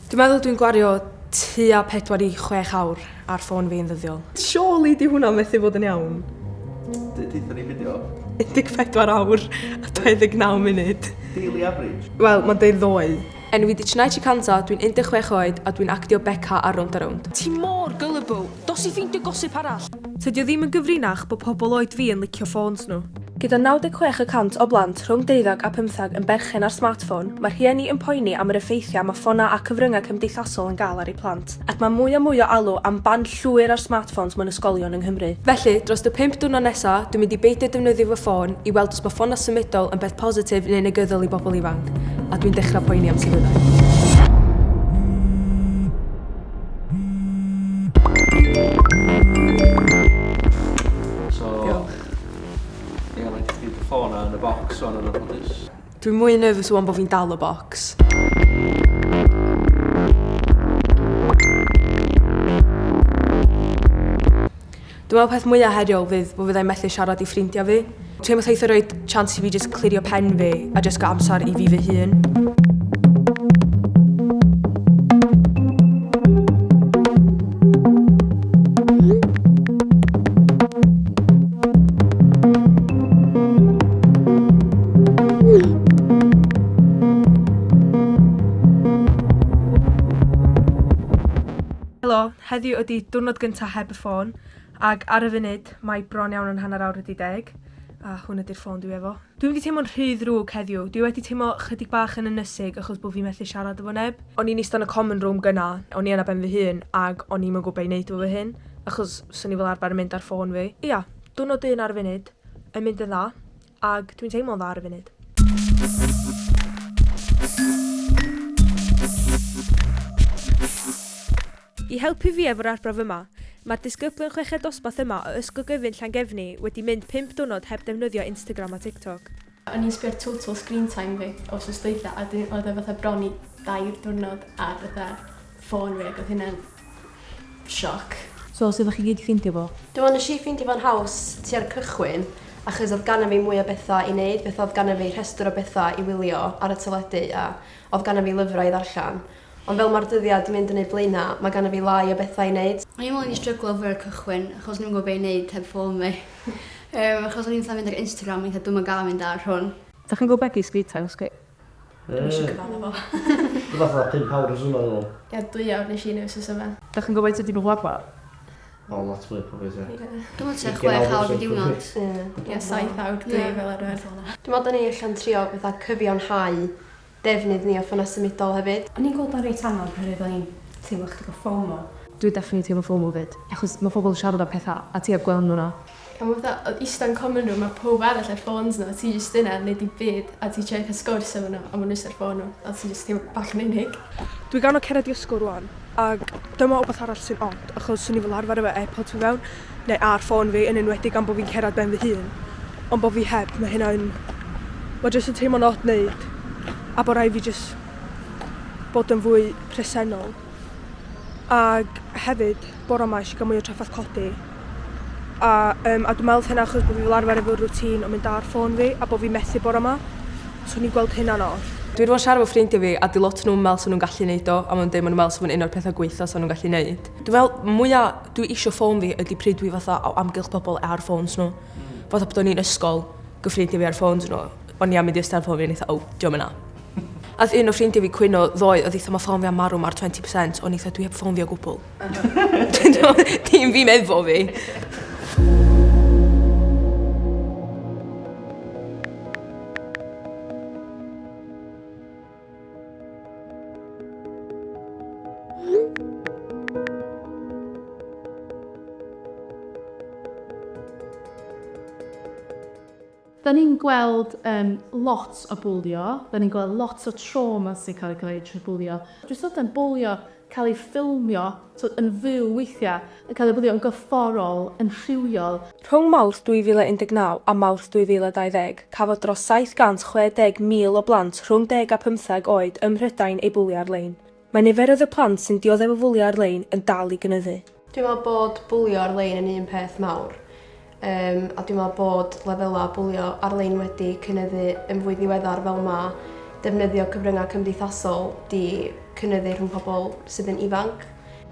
Dwi'n meddwl dwi'n gwario tua 4 i 6 awr ar ffôn fi yn ddyddiol. Surely di hwnna methu fod yn iawn. Deitha ni fideo? 14 awr a 29 munud. Daily average? Wel, mae'n deud ddoe. Enw i di Chennai Chikanta, dwi'n 16 oed a dwi'n actio Beca ar Round a Round. Ti mor gullible, dos i ffeindio gosip arall. Tydio ddim yn gyfrinach bod pobl oed fi yn licio ffôns nhw. Gyda 96% o blant rhwng 12 a 15 yn berchen ar smartphone, mae rhieni yn poeni am yr effeithiau mae ffona a cyfryngau cymdeithasol yn gael ar eu plant. Ac mae mwy a mwy o alw am ban llwyr ar smartphones mewn ysgolion yng Nghymru. Felly, dros y 5 diwrnod nesaf, dwi'n mynd i beidio defnyddio fy ffôn i weld os mae ffona symudol yn beth positif neu negyddol i bobl ifanc. A dwi'n dechrau poeni am sefyllfa. Ffôn yn y bocs o'n yn y bodys. Dwi'n mwy nervous o'n bod fi'n dal y bocs. Dwi'n meddwl peth mwyaf heriol fydd bod fyddai'n methu siarad i ffrindiau fi. Dwi'n meddwl eitha roed chance i fi just clirio pen fi a just gael amser i fi fy hun. Helo, heddiw ydy diwrnod gyntaf heb y ffôn, ac ar y funud mae bron iawn yn 9:30, a hwn ydy'r ffôn dwi efo. Dwi wedi teimlo'n rhy ddrwg heddiw. Dwi wedi teimlo chydig bach yn ynysig achos bod fi methu siarad efo neb. O'n i'n eistedd yn y common room gyna, o'n i yna ben fy hun, ac o'n i'n gwybod be i wneud efo fy hun, achos sy'n i fel arfer yn mynd ar ffôn fi. Ia, diwrnod un ar y funud, yn mynd yn dda, ac dwi'n teimlo'n dda ar y funud. I helpu fi efo'r arbrawf yma, mae'r disgyblion chweched dosbarth yma o Ysgol Gyfun Llangefni wedi mynd 5 diwrnod heb defnyddio Instagram a TikTok. O'n i'n sbio'r total screen time fi o sos dweitha, a oedd e fatha bron i 2 diwrnod ar fatha ffôn fi, ac oedd hynna'n sioc. So, sut ydych chi gyd ffeindio fo? Dwi'n meddwl nes i ffeindio fo'n haws tu ar cychwyn, achos oedd gana fi mwy o bethau i wneud, oedd gana fi rhestr o bethau i wylio ar y teledu, a oedd gana fi lyfrau i ddarllen. Ond fel mae'r dyddiad di mynd yn ei blaena, mae gana fi lai o bethau i wneud. O'n i'n meddwl i'n stryglo o'r cychwyn, achos ni'n gwybod be i wneud heb ffôn fi. Achos o'n i'n mynd ar Instagram, dwi'n dwi'n gael mynd ar hwn. Da chi'n gwybod Becky screen time, sgwyd? Dwi'n eisiau cyfan efo. Dwi'n fatha 5 awr ys yma nhw. Ia, 2 awr nes i news ys yma. Da chi'n gwybod ydyn nhw wabwa? O, lot fwy pobl ti. Dwi'n meddwl 6 awr y diwrnod. Ia, 7 awr dwi fel arfer. Dwi'n meddwl da ni allan trio bethau cyfiawnhau defnydd ni o ffona symudol hefyd. O'n i'n gweld o'n reit anodd oherwydd o'n i'n teimlo chydig o FOMO. Dwi'n definitely teimlo FOMO fyd, achos mae pobl yn siarad am pethau a ti heb gweld nhw'na. A mae fatha, oedd eistedd yn common room, mae pob arall ar ffôns nhw, a ti jyst yna, neu di byd, a ti check a sgwrs efo nhw, a maen nhw ar ffôn nhw, a ti jyst teimlo bach yn unig. Dwi gan o cered i ysgol rwan, ac dyma o beth arall sy'n od, achos sy'n i fel arfer efo AirPods fi fewn, neu ar ffôn fi, yn enwedig am bod fi'n cerad ben fy hun. Ond bod fi heb, mae hynna'n... Mae jyst yn teimlo'n od wneud, a bod rai fi jyst bod yn fwy presennol. Ac hefyd, bore yma eisiau gael mwy o traffaith codi. A dwi'n meddwl hynna achos bod fi fel arfer efo routine o mynd ar ffôn fi, a bod fi methu bore yma. So ni'n gweld hynna'n od. Dwi wedi bod yn siarad efo ffrindiau fi, a di lot nhw'n meddwl sy'n nhw'n gallu neud o, a maen nhw'n meddwl sy'n un o'r pethau gweithio sy'n nhw'n gallu neud. Dwi'n meddwl, mwyaf dwi isio ffôn fi ydy pryd dwi fatha o amgylch pobl ar ffôns nhw. Fatha bod o'n i'n ysgol, gyffrindiau fi ar ffôns nhw, o'n i am mynd i ystod ffôn fi, a o, diolch yna. A un o ffrindiau fi cwyno ddoe, oedd eitha mae ffôn fi am marw ar 20%, ond eitha dwi heb ffôn fi o gwbl. Dim fi meddwl fi. Da ni'n gweld lot o bwlio, da ni'n gweld lot o trauma sy'n cael ei gwneud trwy bwlio. Dwi'n dod yn bwlio cael ei ffilmio yn fyw weithiau, yn cael ei bwlio yn gyfforol, yn rhywiol. Rhwng Mawrth 2019 a Mawrth 2020, cafodd dros 760,000 o blant rhwng 10 a 15 oed ym Mhrydain eu bwlio ar-lein. Mae niferoedd y plant sy'n dioddef o bwlio ar-lein yn dal i gynyddu. Dwi'n meddwl bod bwlio ar-lein yn un peth mawr. A dwi'n meddwl bod lefelau bwlio ar-lein wedi cynyddu yn fwy ddiweddar fel yma. Defnyddio cyfryngau cymdeithasol di cynyddu rhwng pobl sydd yn ifanc.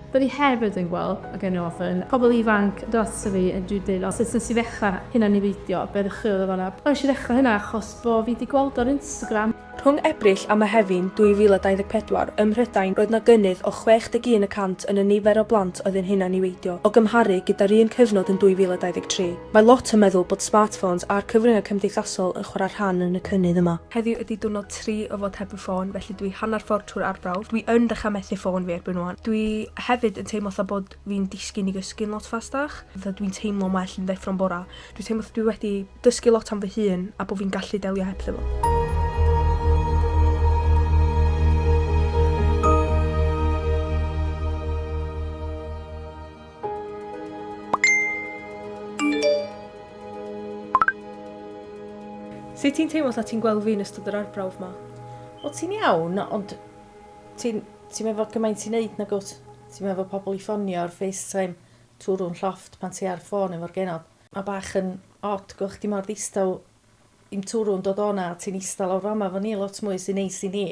But ni hefyd yn gweld, ac yn ofyn, pobl ifanc dros fi yn dweud, os ydych chi ddechrau hynna ni feidio, beth ych chi oedd fanna. Oes i ddechrau hynna achos bod fi wedi gweld o'r Instagram. Rhwng Ebrill a Mehefin 2024, ym Mhrydain roedd na gynnydd o 61% yn y nifer o blant oedd yn hunan niweidio, o gymharu gyda'r un cyfnod yn 2023. Mae lot yn meddwl bod smartphones a'r cyfryngau cymdeithasol yn chwarae rhan yn y cynnydd yma. Heddiw ydy diwrnod 3 o fod heb y ffôn, felly dwi hanner ffordd trwy'r arbrawf. Dwi yn dechrau methu ffôn fi erbyn wan. Dwi hefyd yn teimlo fatha bod fi'n disgyn i gysgu'n lot fastach. Dwi'n teimlo well yn ddeffro'n bora. Dwi'n teimlo dwi wedi dysgu lot am fy hun a bod fi'n gallu delio heb fo. Sut ti'n teimlo ta ti'n gweld fi'n ystod yr arbrawf ma? Wel, ti'n iawn, ond ti'n meddwl gymaint i wneud na gwt. Ti'n meddwl pobl i ffonio ar FaceTime twrw'n llofft pan ti ar ffôn efo'r genod. Mae bach yn od, gwch di mor ddistaw i'm twrw'n dod o'na, ti'n istal o'r fama fo ni lot mwy sy'n neis i ni.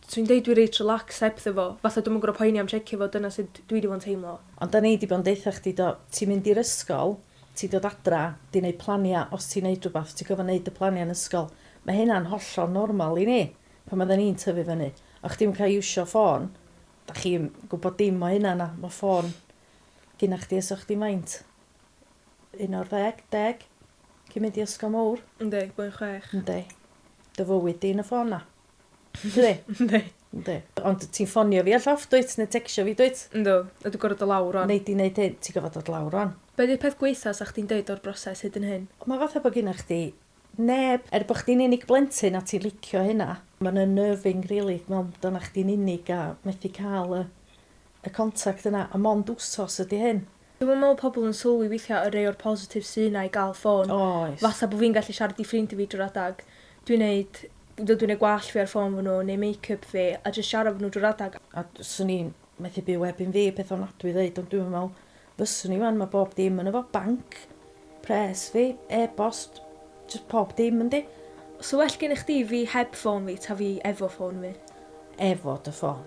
Dwi'n deud dwi'n reit relax heb ddo fo. Fatha dwi'n gwybod poeni am checio fo, dyna sydd dwi wedi bod yn teimlo. Ond da ni wedi bod yn deitha chdi, ti'n mynd i'r ysgol, ti'n dod adra, di wneud plania, os ti'n neud rhywbeth, ti'n gofyn wneud y plania yn ysgol. Mae hynna'n hollol normal i ni, pan oedden ni'n tyfu fyny. O chdi'n cael iwsio ffôn, da chi'n gwybod dim o hynna na, mae ffôn gyda chdi os o'ch di maint. 11, 10, cyn mynd i ysgol mawr. Ynddi, bwy'n 6. Ynddi, dy fywyd di yn y ffôn na. Ynddi? Ynddi. Ond ti'n ffonio fi a llofft dwyt, neu tecsio fi dwyt? Ynddo, a dwi'n gorfod o lawr o'n. Neu di wneud hyn, ti'n gofod dod lawr o'n. Be di'r peth gweitha sa chdi'n deud o'r broses hyd yn hyn? Mae fatha bod gyda chdi neb, bod chdi'n unig blentyn a ti'n licio hynna. Mae'n unnerving, really, mewn dyna chdi'n unig a methu cael y contact yna, a mond wsos ydy hyn. Dwi'n meddwl pobl yn sylwi weithiau y rei o'r positif sy'n na i gael ffôn. Oes. Fatha bod fi'n gallu siarad i ffrindiau fi drwy'r adag. Dwi'n neud gwall fi ar ffôn fy nhw, neu make-up fi, a jyst siarad fy nhw drwy'r adag. A swn i'n methu byw ebyn fi, peth o'n adwy ddeud, ond dwi'n meddwl, fyswn i wan, mae bob dim yn efo banc, pres fi, e-bost, just pob dim yn di. So well gen i chdi fi heb ffôn fi, ta fi efo ffôn fi? Efo dy ffôn.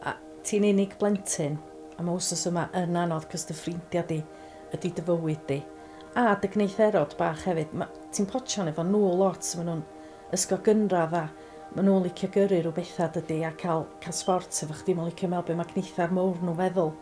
A ti'n unig blentyn, a mae wsos yma yn anodd cos dy ffrindiau di, ydy dy fywyd di. A dy gneitherod bach hefyd, ti'n potsio'n efo nhw lot, maen nhw'n ysgol gynradd a maen nhw'n licio gyrru rhyw bethau dydy a cael sport efo chdi, maen licio meddwl beth mae gneithar mawr nhw feddwl.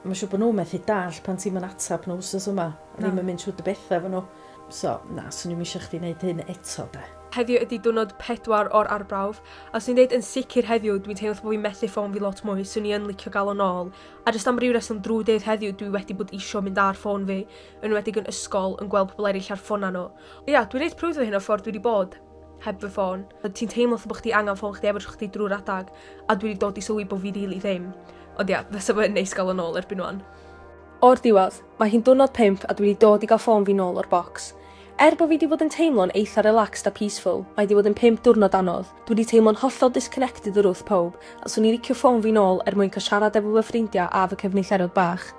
Mae'n siŵr bod nhw'n methu dall pan ti'n mynd atab nhw wsos yma, a ddim yn mynd siŵr dy bethau efo nhw. So, na, swn i'n eisiau chdi wneud hyn eto, de. Heddiw ydy diwrnod 4 o'r arbrawf, a swn i'n deud yn sicr heddiw dwi'n teimlo bod fi'n methu ffôn fi lot mwy, swn i'n licio gael o'n ôl. A jyst am ryw reswm drwy dydd heddiw dwi wedi bod isio mynd ar ffôn fi, yn wedi yn ysgol, yn gweld pobl eraill ar ffona nhw. Ia, dwi'n reit prwyddo hyn o ffordd dwi wedi bod heb fy ffôn. Ti'n teimlo bod chdi angen ffôn chdi efo chdi drwy'r adag, a dwi wedi dod i sylwi bod fi rili ddim. Ond ia, fysa bod yn neis gael o'n ôl erbyn wan. O'r diwedd, mae hi'n diwrnod 5 a dwi wedi dod i gael ffôn fi nôl o'r bocs. Bod fi wedi bod yn teimlo'n eitha relaxed a peaceful, mae wedi bod yn 5 diwrnod anodd. Dwi wedi teimlo'n hollol disconnected o'r wrth pob, a swn i'n licio ffôn fi nôl mwyn cael siarad efo fy ffrindiau a fy cyfneillerod bach.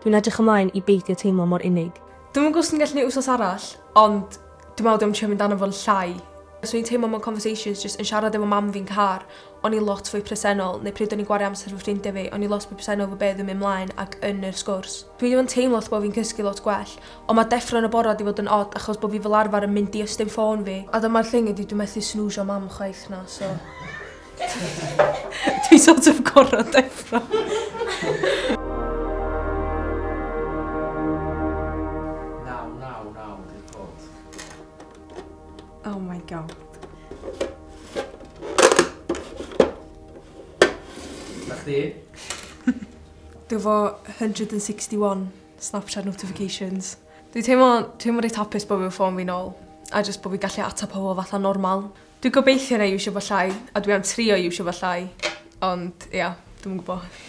Dwi'n edrych ymlaen i beidio teimlo mor unig. Dwi'n gwybod os ni'n gallu neud wsos arall, ond dwi'n meddwl dwi'n trio mynd anna fo'n llai. Swn i'n teimlo mewn conversations jyst yn siarad efo mam fi'n car, o'n i lot fwy presennol, neu pryd o'n i'n gwario amser fy ffrindiau fi, o'n i lot fwy presennol fy beth yn mynd mlaen ac yn yr sgwrs. Dwi wedi bod yn teimlo bod fi'n cysgu lot gwell, ond mae deffro yn y bore wedi fod yn od achos bod fi fel arfer yn mynd i ystym ffôn fi. A dyma'r thing ydy dwi'n methu snwsio mam chwaith na, so... Dwi'n sort of gorau deffro. Oh my god. Na chdi? Dwi fo 161 Snapchat notifications. Dwi'n teimlo reit hapus bod fi'n ffôn fi nôl, a jyst bod fi'n gallu atab pobl fatha normal. Dwi'n gobeithio na iwsio fo llai, a dwi am trio iwsio fo llai, ond ia, dwi'n gwybod.